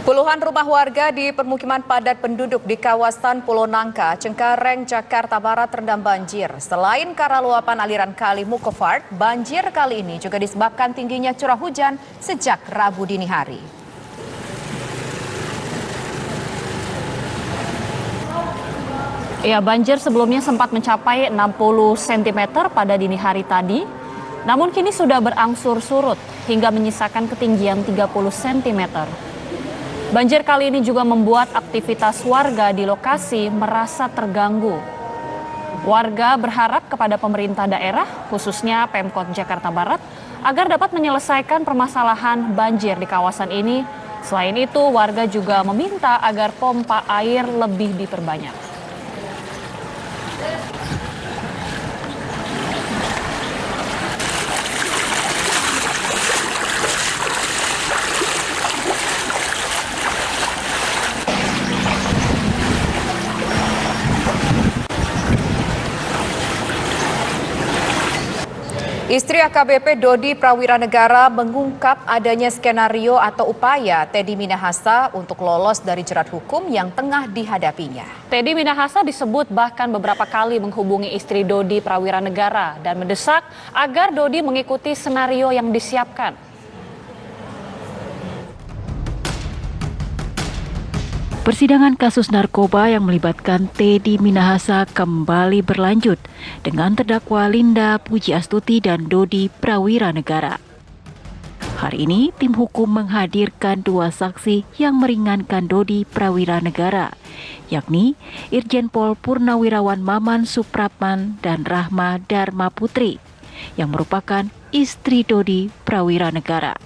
Puluhan rumah warga di permukiman padat penduduk di kawasan Pulau Nangka, Cengkareng, Jakarta Barat terendam banjir. Selain karena luapan aliran kali Mukofart, banjir kali ini juga disebabkan tingginya curah hujan sejak Rabu dini hari. Banjir sebelumnya sempat mencapai 60 cm pada dini hari tadi, namun kini sudah berangsur surut hingga menyisakan ketinggian 30 cm. Banjir kali ini juga membuat aktivitas warga di lokasi merasa terganggu. Warga berharap kepada pemerintah daerah, khususnya Pemkot Jakarta Barat, agar dapat menyelesaikan permasalahan banjir di kawasan ini. Selain itu, warga juga meminta agar pompa air lebih diperbanyak. Istri AKBP Dodi Prawiranegara mengungkap adanya skenario atau upaya Teddy Minahasa untuk lolos dari jerat hukum yang tengah dihadapinya. Teddy Minahasa disebut bahkan beberapa kali menghubungi istri Dodi Prawiranegara dan mendesak agar Dodi mengikuti skenario yang disiapkan. Persidangan kasus narkoba yang melibatkan Teddy Minahasa kembali berlanjut dengan terdakwa Linda Pujiastuti dan Dodi Prawiranegara. Hari ini, tim hukum menghadirkan dua saksi yang meringankan Dodi Prawiranegara, yakni Irjen Pol Purnawirawan Maman Supratman dan Rahma Dharma Putri, yang merupakan istri Dodi Prawiranegara.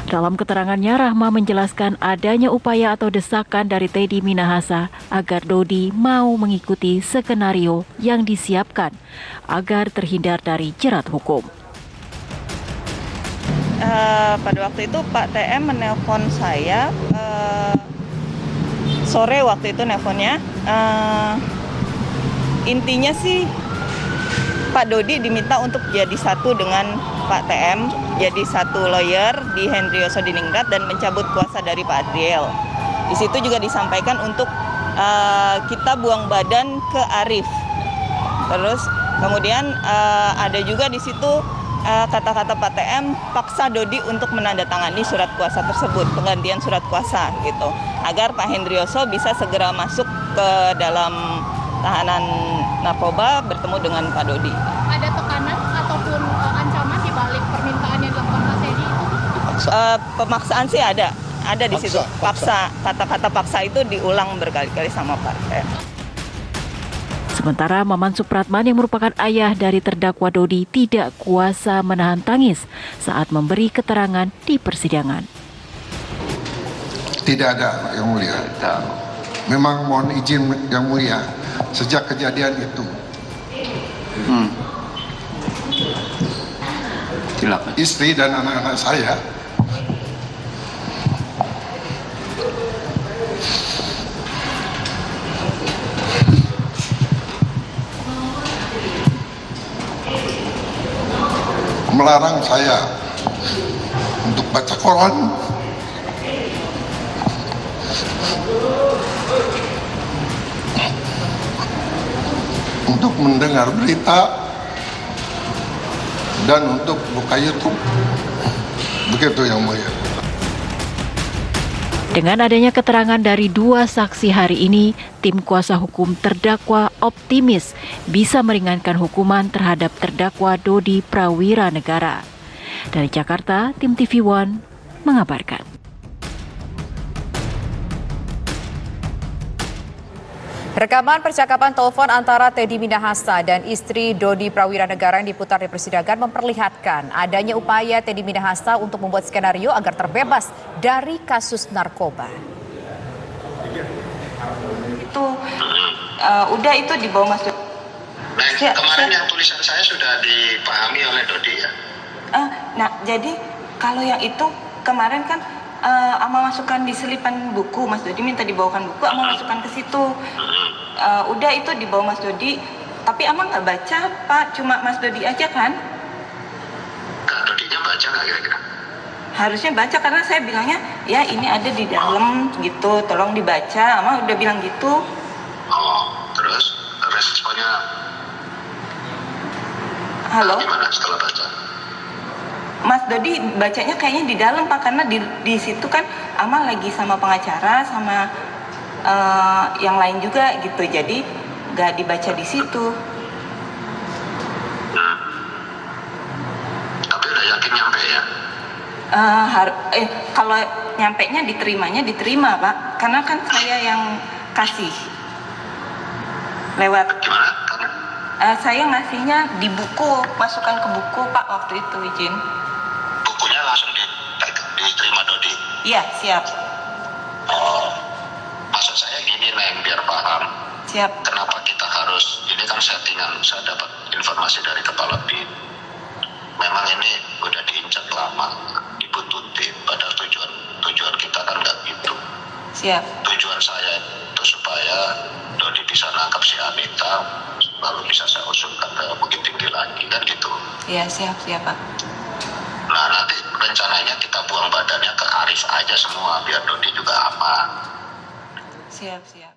Dalam keterangannya, Rahma menjelaskan adanya upaya atau desakan dari Teddy Minahasa agar Dodi mau mengikuti skenario yang disiapkan agar terhindar dari jerat hukum. Pada waktu itu Pak TM menelpon saya, sore waktu itu nelponnya, intinya sih Pak Dodi diminta untuk jadi satu dengan Pak TM, jadi satu lawyer di Hendrioso Diningrat dan mencabut kuasa dari Pak Adriel. Di situ juga disampaikan untuk kita buang badan ke Arif. Terus kemudian ada juga di situ kata-kata Pak TM paksa Dodi untuk menandatangani surat kuasa tersebut, penggantian surat kuasa gitu, agar Pak Hendrioso bisa segera masuk ke dalam tahanan narkoba bertemu dengan Pak Dodi. Ada tekanan ataupun ancaman di balik permintaan yang dilakukan Pak Teddy itu? Pemaksaan sih ada di situ. Kata-kata paksa itu diulang berkali-kali sama Pak. Sementara Maman Supratman yang merupakan ayah dari terdakwa Dodi tidak kuasa menahan tangis saat memberi keterangan di persidangan. Tidak ada, Yang Mulia. Memang mohon izin Yang Mulia, sejak kejadian itu Silakan. istri dan anak-anak saya melarang saya untuk baca Quran, untuk mendengar berita, dan untuk buka YouTube. Begitu Yang Mulia. Dengan adanya keterangan dari dua saksi hari ini, tim kuasa hukum terdakwa optimis bisa meringankan hukuman terhadap terdakwa Dodi Prawiranegara. Dari Jakarta, tim TV One mengabarkan. Rekaman percakapan telepon antara Teddy Minahasa dan istri Dodi Prawiranegara yang diputar di persidangan memperlihatkan adanya upaya Teddy Minahasa untuk membuat skenario agar terbebas dari kasus narkoba. Itu udah itu di bawah Mas Dodi. Nah, kemarin yang tulisan saya sudah dipahami oleh Dodi ya. Nah, jadi kalau yang itu kemarin kan ama masukkan di selipan buku, Mas Dodi minta dibawakan buku, ama masukkan ke situ. Udah itu dibawa Mas Dodi, tapi ama nggak baca Pak, cuma Mas Dodi aja kan? Kak Dodinya baca nggak kira-kira? Harusnya baca karena saya bilangnya ya ini ada di dalam gitu, tolong dibaca. Ama udah bilang gitu. Oh, terus responnya Halo, gimana setelah baca? Mas Dodi bacanya kayaknya di dalam Pak, karena di situ kan Ama lagi sama pengacara sama yang lain juga gitu, jadi nggak dibaca di situ. Tapi udah yakin nyampe ya? Kalau nyampenya diterima Pak, karena kan saya yang kasih lewat. Gimana? Karena Saya ngasihnya di buku, masukkan ke buku Pak waktu itu izin. bukunya langsung diterima Dodi. Iya siap, Oh, maksud saya gini Neng, biar paham. siap. Kenapa kita harus, ini kan settingan, saya dapat informasi dari kepala BIN. Memang ini udah diincar lama, dibuntutin, padahal tujuan kita kan nggak gitu. Siap, Tujuan saya itu supaya Dodi bisa nangkap si Anita, lalu bisa saya usulkan ke Bukit Tinggi lagi, kan gitu. iya siap Pak. Nah nanti rencananya kita buang badannya ke Arif aja semua, biar Dodi juga aman. Siap.